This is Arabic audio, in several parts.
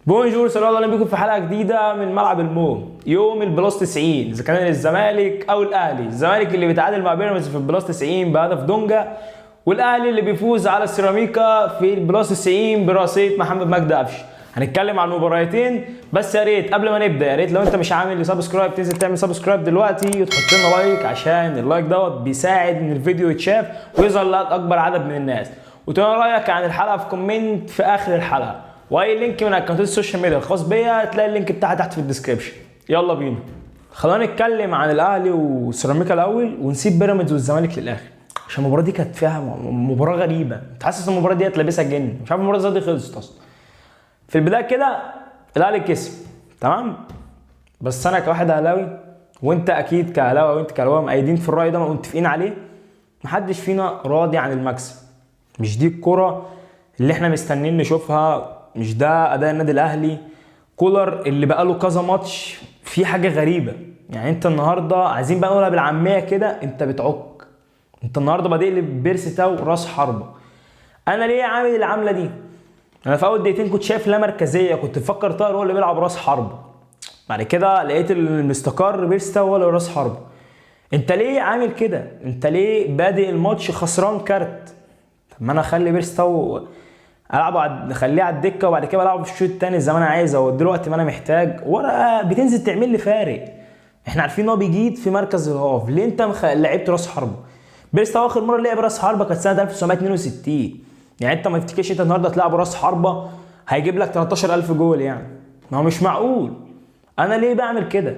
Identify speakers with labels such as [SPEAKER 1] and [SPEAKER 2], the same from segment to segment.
[SPEAKER 1] بونجور، سلام عليكم بيكم في حلقه جديده من ملعب المو. يوم البلاس 90 اذا كان الزمالك او الاهلي. الزمالك اللي بيتعادل مع بيراميدز في البلاس 90 بهدف دونجا، والاهلي اللي بيفوز على السيراميكا في البلاس 90 براسيه محمد مجدي قفشه. هنتكلم عن المباراتين، بس يا ريت قبل ما نبدا يا ريت لو انت مش عامل سبسكرايب تنزل تعمل سبسكرايب دلوقتي وتحط لنا لايك، عشان اللايك دوت بيساعد ان الفيديو يتشاف ويظهر لاكبر عدد من الناس. وتقول رايك عن الحلقه في كومنت في اخر الحلقه، واي لينك من اكونتات السوشيال ميديا الخاص بيا تلاقي اللينك بتاعها تحت في الديسكربشن. يلا بينا، خلينا نتكلم عن الاهلي وسيراميكا الاول ونسيب بيراميدز والزمالك للاخر، عشان المباراه دي كانت فيها مباراه غريبه. تحسس المباراه دي لابسها جن، مش عارف المباراه دي خلصت اصلا. في البدايه كده الاهلي كسب تمام، بس انا كواحد اهلاوي وانت اكيد كاهلاوي وانت كاهلاوي مؤيدين في الراي ده متفقين عليه، محدش فينا راضي عن المكسب. مش دي الكره اللي احنا مستنيين نشوفها، مش ده اداء النادي الاهلي. كولر اللي بقاله كذا ماتش في حاجه غريبه. يعني انت النهارده عايزين بقى نقولها بالعاميه كده، انت بتعك. انت النهارده بادئ بيرسي تاو راس حربه. انا ليه عامل العامله دي؟ انا في اول دقيقتين كنت شايف لا مركزيه، كنت بفكر طاهر هو اللي بيلعب راس حربه، بعد كده لقيت المستقر بيرسي تاو هو اللي راس حربه. انت ليه عامل كده؟ انت ليه بادئ الماتش خسران كارت؟ طب ما انا اخلي بيرسي تاو العبه، اخليه على الدكه وبعد كده العبه في الشوط الثاني زي ما انا عايز، او دلوقتي ما انا محتاج ورقه بتنزل تعمل لي فارق. احنا عارفين ان هو بيجيد في مركز الهاف، ليه انت لعبت راس حربه؟ بيرسي تاو اخر مره لعب راس حربه كانت سنه 1962. يعني انت ما تفتكرش انت النهارده تلعب راس حربه هيجيب لك 13000 جول، يعني ما هو مش معقول. انا ليه بعمل كده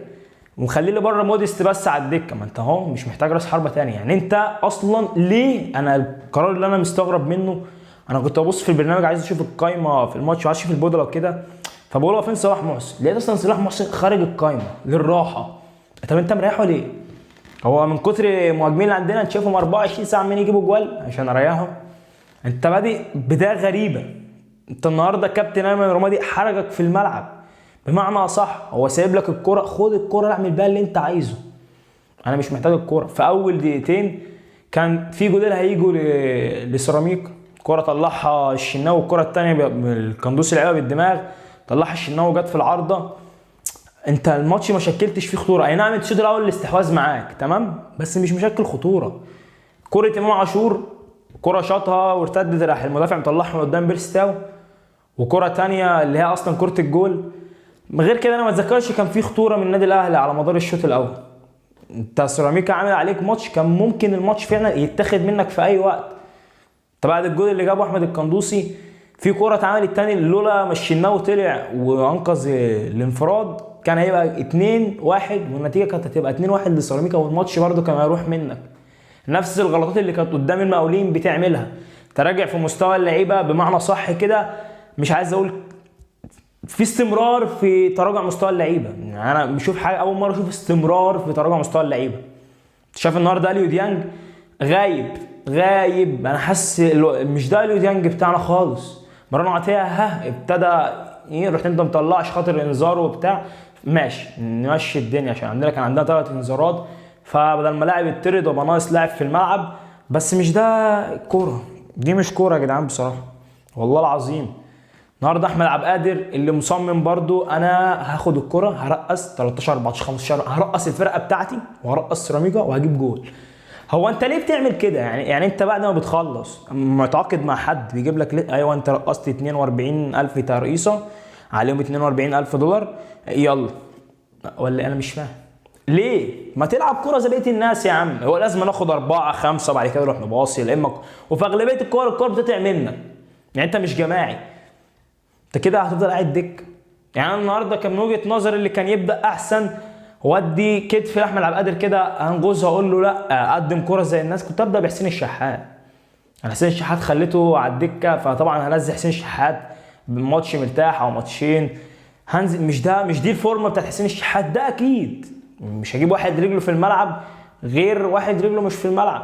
[SPEAKER 1] ومخلي لي بره موديست بس على الدكه؟ ما انت اهو مش محتاج راس حربه ثاني. يعني انت اصلا ليه؟ انا القرار اللي انا مستغرب منه، انا كنت ابص في البرنامج عايز اشوف القايمه في الماتش وعايز اشوف البودله وكده، فبقول هو فين صلاح محسن؟ لقيت اصلا صلاح محسن خارج القايمه للراحه. طب انت مريحه ليه؟ هو من كتر مهاجمين اللي عندنا نشوفهم 24 ساعه عمالين يجيبوا جوال عشان اريحهم؟ انت بادئ بدايه غريبه. انت النهارده كابتن ايمن رمادي حرجك في الملعب، بمعنى صح هو سايب لك الكره، خد الكره اعمل بيها اللي انت عايزه. انا مش محتاج الكره. في اول دقيقتين كان في جولين هيجوا لسيراميكا، كره طلعها الشناوي، والكره الثانيه القندوسي لعبها بالدماغ، طلعها الشناوي جت في العارضه. انت الماتش ما شكلتش فيه خطوره. اي نعم الشوط الاول الاستحواذ معاك تمام، بس مش مشكل خطوره. كره امام عاشور كره شاطها وارتدت، راح المدافع مطلعها من قدام بيرسي تاو، وكره ثانيه اللي هي اصلا كره الجول. غير كده انا ما اتذكرش كان في خطوره من النادي الاهلي على مدار الشوط الاول. انت سيراميكا عامل عليك ماتش كان ممكن الماتش فعلا يتاخد منك في اي وقت. طب بعد الجول اللي جابه احمد القندوسي في كوره اتعملت تاني، لولا ما الشناوي طلع وانقذ الانفراد كان هيبقى 2-1 والنتيجه كانت هتبقى 2-1 لسيراميكا، والماتش برده كان هيروح منك. نفس الغلطات اللي كانت قدام المقاولين بتعملها. تراجع في مستوى اللعيبه بمعنى صح كده، مش عايز اقول في استمرار في تراجع مستوى اللعيبه. يعني انا بشوف حاجه اول مره اشوف استمرار في تراجع مستوى اللعيبه. شايف النهارده اليو ديانج غايب. انا حاسس مش ده اليو ديانج بتاعنا خالص. مروان عطيه ابتدى رحت انت مطلعش خاطر انذار وبتاع، ماشي نمشي الدنيا عشان عندنا كان عندنا 3 انذارات، فبدل ما لاعب يطرد وابقى ناقص لاعب في الملعب. بس مش ده كوره، دي مش كوره يا جدعان بصراحه والله العظيم. النهارده احمد عبد القادر اللي مصمم برضو انا هاخد الكره هرقص 13 14 15 هرقص الفرقه بتاعتي وهرقص سيراميكا وهجيب جول. هو انت ليه بتعمل كده؟ يعني انت بعد ما بتخلص متعاقد مع حد بيجيب لك ايوه انت رقصت 42000 ترقيصه عليهم $42000 يلا، ولا انا مش فاهم ليه؟ ما تلعب كره زي بقيه الناس يا عم. هو لازم ناخد 4 5 بعد كده نروح نباصي اما وفي اغلبيه الكور بتتقع منك. يعني انت مش جماعي، انت كده هتفضل قاعد دك. يعني انا النهارده كان من وجهه نظري اللي كان يبدا احسن ودي كتف لاحمد عبد القادر كده هنجوزها اقول له لا قدم كره زي الناس. كنت ابدا بحسين الشحات، انا حسين الشحات خليته على الدكه، فطبعا هنزل حسين الشحات بماتش مرتاح او ماتشين هنزل. مش دي الفورمه بتاعت حسين الشحات ده اكيد. مش هجيب واحد رجله في الملعب غير واحد رجله مش في الملعب.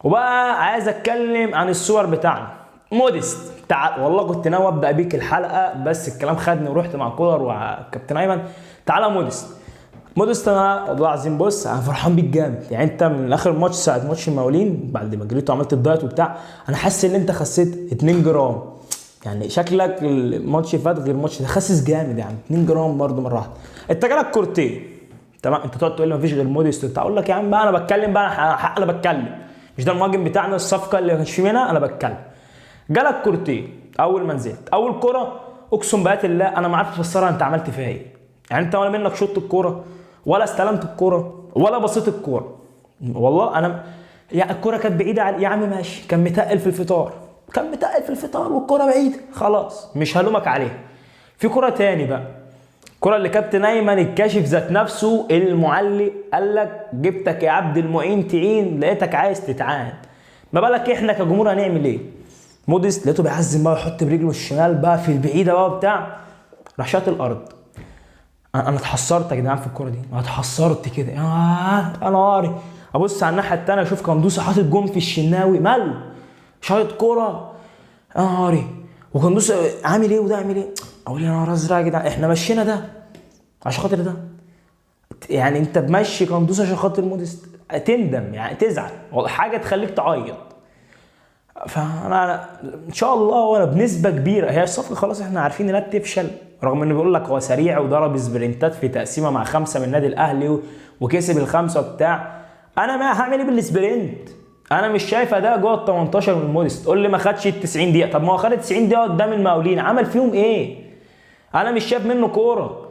[SPEAKER 1] وبقى عايز اتكلم عن الصور بتاعنا. موديست والله كنت ناوي ابدا بيك الحلقه بس الكلام خدني ورحت مع كولر وكابتن ايمن. تعالى موديست انا والله العظيم بص انا فرحان بيك جامد. يعني انت من اخر ماتش ساعه ماتش المقاولين بعد ما جريت وعملت الدايت وبتاع، انا حاسس ان انت خسيت 2 جرام. يعني شكلك الماتش اللي فات غير الماتش ده، خاسس جامد يعني 2 جرام برده مره واحده. انت جالك كورتين تمام، انت تقعد تقول لي مفيش غير موديست، اقول لك يا عم بقى انا بتكلم بقى حق، انا بتكلم مش ده المهاجم بتاعنا الصفقه اللي ما كانش في منها، انا بتكلم. جالك كورتين، اول ما نزلت اول كوره اقسم بآيات الله انا ما عرفتش افسرها انت عملت فيها ايه. يعني انت ولا منك شوط الكوره ولا استلمت الكوره ولا بصيت الكوره، والله انا يعني الكوره كانت بعيده يا عم ماشي، كان متقل في الفطار، كان متقل في الفطار والكوره بعيده خلاص مش هلومك عليها. في كوره تاني بقى، الكوره اللي كابتن ايمن الكاشف ذات نفسه المعلق قال لك جبتك يا عبد المعين تعين لقيتك عايز تتعان، ما بالك احنا كجمهور هنعمل ايه؟ موديست لقيته بيعزم بقى ويحط برجله الشمال بقى في البعيده بقى بتاع، راح شاط الارض. انا اتحسرت يا جدعان في الكوره دي، انا اتحسرت كده انا قاري ابص على الناحيه الثانيه اشوف كندوسه حاطط جون في الشناوي ماله شايط كوره، انا قاري وكندوسه عامل ايه وده عامل ايه، اقول يا نهار ازرق يا جدعان احنا مشينا ده عشان خاطر ده. يعني انت بمشي كندوسه عشان خاطر موديست، تندم يعني تزعل حاجه تخليك تعيط. فانا ان شاء الله وانا بنسبه كبيره هي الصفقه خلاص احنا عارفين انها تفشل، رغم انه بيقول لك هو سريع وضرب سبرنتات في تقسيمه مع 5 من النادي الاهلي وكسب ال5 وبتاع. انا ما هعمل ايه بالسبرنت؟ انا مش شايف اداء جوه ال 18 من موديست. تقول لي ما خدش ال 90 دقيقه، طب ما هو خد 90 دقيقه قدام المقاولين عمل فيهم ايه؟ انا مش شايف منه كوره.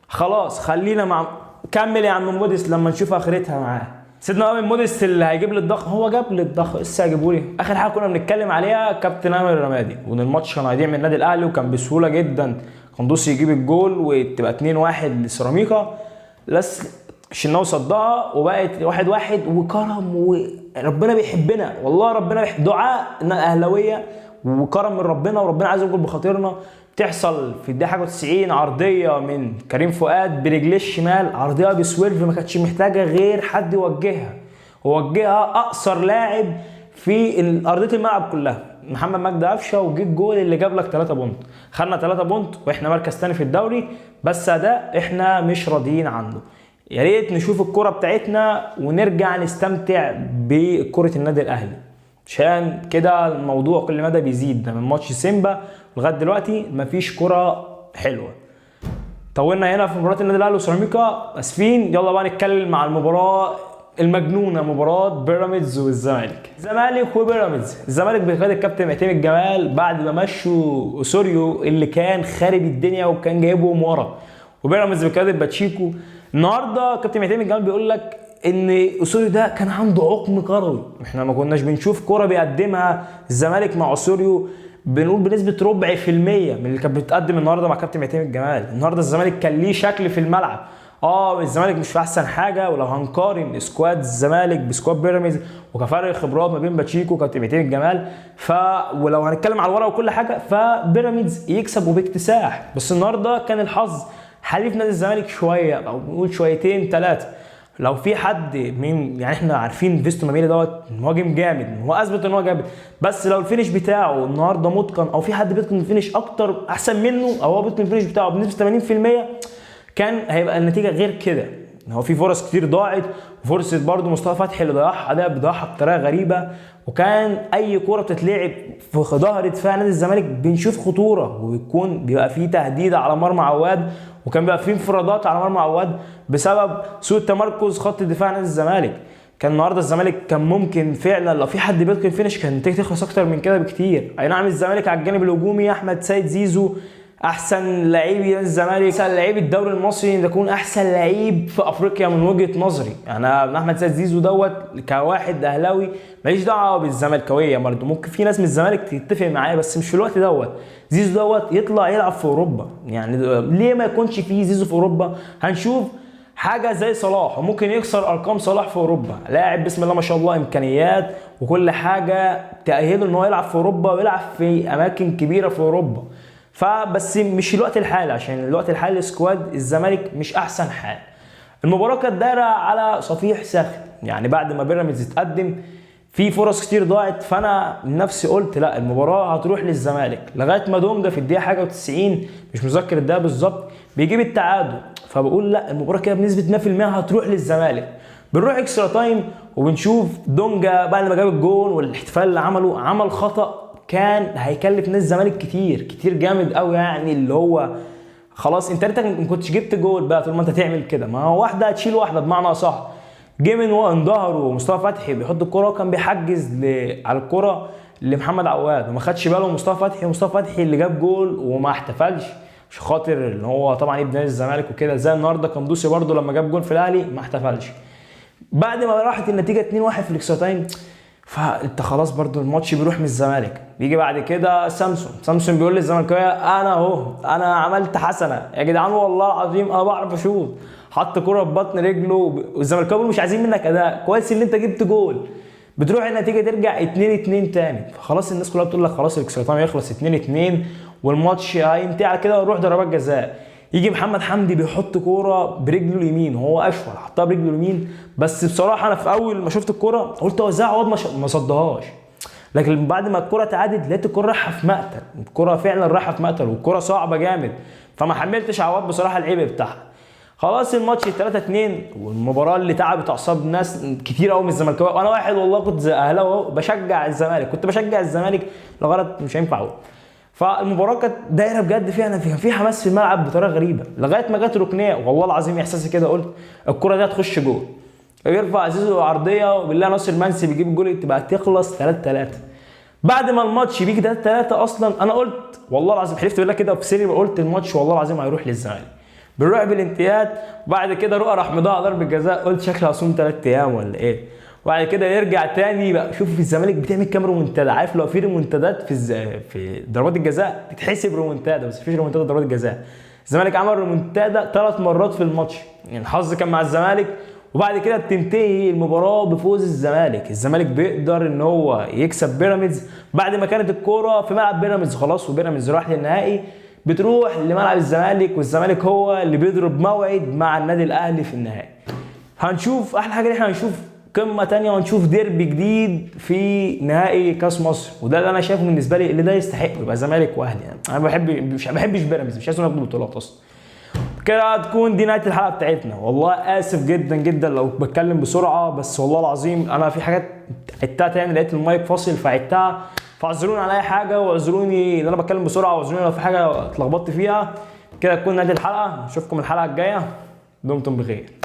[SPEAKER 1] خلاص خلينا مع كمل يا عم موديست لما نشوف اخرتها معاه. سيدنا بقى من موديست اللي هيجيب لي الضخم، هو جاب لي الضخم لسه هيجيبوا لي. اخر حاجه كنا بنتكلم عليها كابتن امل الرمادي، وان الماتش كان هيضيع من النادي الاهلي وكان بسهوله جدا قندوسي يجيب الجول وتبقى 2-1 لسيراميكا، بس الشناوي صدها وبقت 1-1 وكرم وربنا بيحبنا والله، ربنا بيحب دعاء الاهلاويه وكرم من ربنا، وربنا عايز يقول بخاطرنا. تحصل في الدقيقه حاجه 90 عرضيه من كريم فؤاد برجليه الشمال، عرضيه بسويرف ما كانتش محتاجه غير حد يوجهها، ووجهها اقصر لاعب في ارضيه الملعب كلها محمد مجدي قفشه، وجه الجول اللي جاب لك 3 بونت. خدنا 3 بونت واحنا مركز ثاني في الدوري، بس اداء احنا مش راضيين عنه. يا ريت نشوف الكره بتاعتنا ونرجع نستمتع بكره النادي الاهلي، عشان كده الموضوع كل مدى بيزيد. من ماتش سيمبا لغايه دلوقتي مفيش كره حلوه. طولنا هنا في مباراه النادي الاهلي وسيراميكا، اسفين. يلا بقى نتكلم مع المباراه المجنونه، مباراه بيراميدز والزمالك. الزمالك وبيراميدز. الزمالك بقياده الكابتن معتمد جمال بعد ما مشوا اوسوريو اللي كان خارب الدنيا وكان جايبهم ورا، وبيراميدز بقياده باتشيكو. النهارده كابتن معتمد جمال بيقول لك ان اوسوريو ده كان عنده عقم كروي، احنا ما كناش بنشوف كوره بيقدمها الزمالك مع اوسوريو بنقول بنسبه 4% من اللي كانت بتقدم النهارده مع كابتن معتمد جمال. النهارده الزمالك كان ليه شكل في الملعب، الزمالك مش في احسن حاجه، ولو هنقارن سكواد الزمالك بسكواد بيراميدز وكفرق خبرات ما بين باتشيكو وكابتن معتمد جمال، ولو هنتكلم على الورق وكل حاجه فبيراميدز يكسب وباكتساح. بس النهارده كان الحظ حليف نادي الزمالك شويه، او نقول شويتين 3. لو في حد من يعني احنا عارفين فيستو ماميلي دوت مهاجم جامد، هو اثبت ان هو جامد، بس لو الفينش بتاعه النهارده متقن، او في حد بيتقن الفينش اكتر احسن منه، او هو بيتقن الفينش بتاعه بنسبه 80%، كان هيبقى النتيجه غير كده. هو في فرص كتير ضاعت، وفرصه برده مصطفى فتحي اللي ضيعها ده بيضيعها بطريقه غريبه، وكان اي كوره بتتلعب في ظهر دفاع نادي الزمالك بنشوف خطوره، وبيكون بيبقى في تهديد على مرمى عواد، وكان بيبقى في انفرادات على مرمى عواد بسبب سوء تمركز خط دفاع نادي الزمالك. كان النهارده الزمالك كان ممكن فعلا لو في حد بيتقن فينش كان النتيجه تخلص اكتر من كده بكتير. اي نعم الزمالك على الجانب الهجومي احمد سيد زيزو احسن لعيب الزمالك، احسن لعيب الدوري المصري، يكون احسن لعيب في افريقيا من وجهه نظري. يعني احمد سيد زيزو دوت كواحد اهلاوي ماليش دعوه بالزملكاويه، برضه ممكن في ناس من الزمالك تتفق معايا، بس مش في الوقت دوت. زيزو دوت يطلع يلعب في اوروبا، يعني ليه ما يكونش فيه زيزو في اوروبا؟ هنشوف حاجه زي صلاح، وممكن يكسر ارقام صلاح في اوروبا، لاعب بسم الله ما شاء الله امكانيات وكل حاجه تاهله ان هو يلعب في اوروبا ويلعب في اماكن كبيره في اوروبا. فبس مش الوقت الحالي، عشان الوقت الحالي سكواد الزمالك مش احسن حال. المباراه كانت دايره على صفيح ساخن، يعني بعد ما بيراميدز اتقدم في فرص كتير ضاعت، فانا نفسي قلت لا المباراه هتروح للزمالك، لغايه ما دونجا في الدقيقه حاجه و90 مش متذكر الدقيقه بالظبط بيجيب التعادل، فبقول لا المباراه كده بنسبه 100% هتروح للزمالك. بنروح اكسترا تايم وبنشوف دونجا بعد ما جاب الجول والاحتفال اللي عمله، عمل خطا كان هيكلف نادي الزمالك كتير كتير جامد قوي، يعني اللي هو خلاص انت ما كنتش جبت جول بقى طول ما انت تعمل كده، ما هو واحده هتشيل واحده بمعنى اصح. جه من ظهره مصطفى فتحي بيحط الكرة وكان بيحجز على الكرة لمحمد عواد وما خدش باله مصطفى فتحي، ومصطفى فتحي اللي جاب جول وما احتفلش عشان خاطر ان هو طبعا ابن نادي الزمالك وكده. زي النهارده قندوسي برده لما جاب جول في الاهلي ما احتفلش. بعد ما راحت النتيجه 2-1 في الاكسترا تايم، فانت خلاص برده الماتش بيروح من الزمالك. بيجي بعد كده سامسون بيقول للزملكاويه انا اهو انا عملت حسنه يا جدعان والله العظيم انا بعرف اشوط. حط كرة ببطن رجله، والزملكاويه مش عايزين منك اداء كويس اللي انت جبت جول. بتروح النتيجه ترجع 2-2 تاني، فخلاص الناس كلها بتقول لك خلاص الاكسترا تايم يخلص 2-2 والماتش هينتهي على كده ونروح ضربات جزاء. يجي محمد حمدي بيحط كوره برجله اليمين، هو اشول حطها برجله اليمين، بس بصراحه انا في اول ما شفت الكوره قلت هو ازاي عواد ما صدهاش، لكن بعد ما الكوره اتعادت لقيت الكوره رايحه في مقتل، الكوره فعلا رايحه في مقتل والكوره صعبه جامد، فما حملتش عواد بصراحه العيب بتاعها. خلاص الماتش 3-2 والمباراه اللي تعبت اعصاب ناس كتير قوي من الزمالكاويه، وانا واحد والله كنت زي اهلاوي بشجع الزمالك، كنت بشجع الزمالك لغايه مش هينفع اقول. فالمباراه كانت دايره بجد فعلا في حماس في الملعب بطريقه غريبه لغايه ما جت ركنيه، والله العظيم احساسي كده قلت الكره دي هتخش جول. يرفع زيزو عرضيه وبالله ناصر منسي بيجيب الجول تبقى تخلص 3-3. بعد ما الماتش بيجي 3-3 اصلا انا قلت والله العظيم حلفت بالله كده في سري قلت الماتش والله العظيم هيروح للزمالك. بنروح بالانتهاءات وبعد كده رؤى راح مضيع ضربه جزاء، قلت شكله هصوم 3 ايام ولا ايه. وبعد كده يرجع تاني بقى. شوف في الزمالك بتعمل كام رومنتادا، عارف لو في رومنتادات في ضربات الجزاء بتحسب رومنتادا، بس مفيش رومنتادا ضربات الجزاء. الزمالك عمل رومنتادا 3 مرات في الماتش، يعني الحظ كان مع الزمالك. وبعد كده بتنتهي المباراه بفوز الزمالك. الزمالك بيقدر ان هو يكسب بيراميدز بعد ما كانت الكوره في ملعب بيراميدز خلاص وبيراميدز راح للنهائي، بتروح لملعب الزمالك والزمالك هو اللي بيضرب موعد مع النادي الاهلي في النهائي. هنشوف احلى حاجه ان احنا هنشوف قمه ثانيه وهنشوف ديربي جديد في نهائي كاس مصر، وده اللي انا شايفه بالنسبه لي اللي ده يستحق يبقى زمالك واهلي. يعني انا مش بحبش بيراميدز، مش عايز ناخد بطولات اصلا. كده هتكون دي نهايه الحلقه بتاعتنا. والله اسف جدا جدا لو بتكلم بسرعه، بس والله العظيم انا في حاجات عدتها تاني لقيت المايك فاصل فعدتها، فاعذروني على اي حاجه واعذروني ان انا بتكلم بسرعه واعذروني لو في حاجه اتلخبطت فيها. كده تكون نهايه الحلقه، نشوفكم الحلقه الجايه، دمتم بخير.